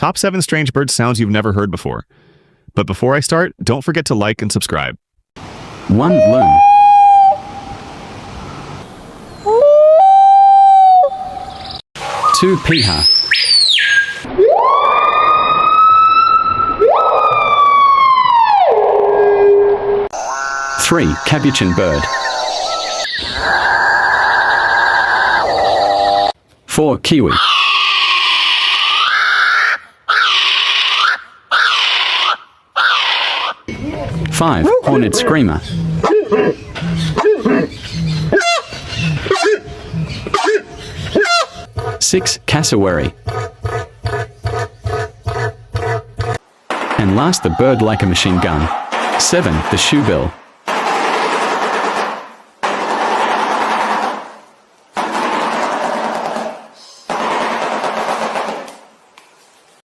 top 7 strange bird sounds you've never heard before. But before I start, don't forget to like and subscribe. 1. Loon. 2. Piha. 3. Capuchin bird. 4. Kiwi. 5. Horned screamer. 6. Cassowary. And last, the bird like a machine gun. 7. The shoebill.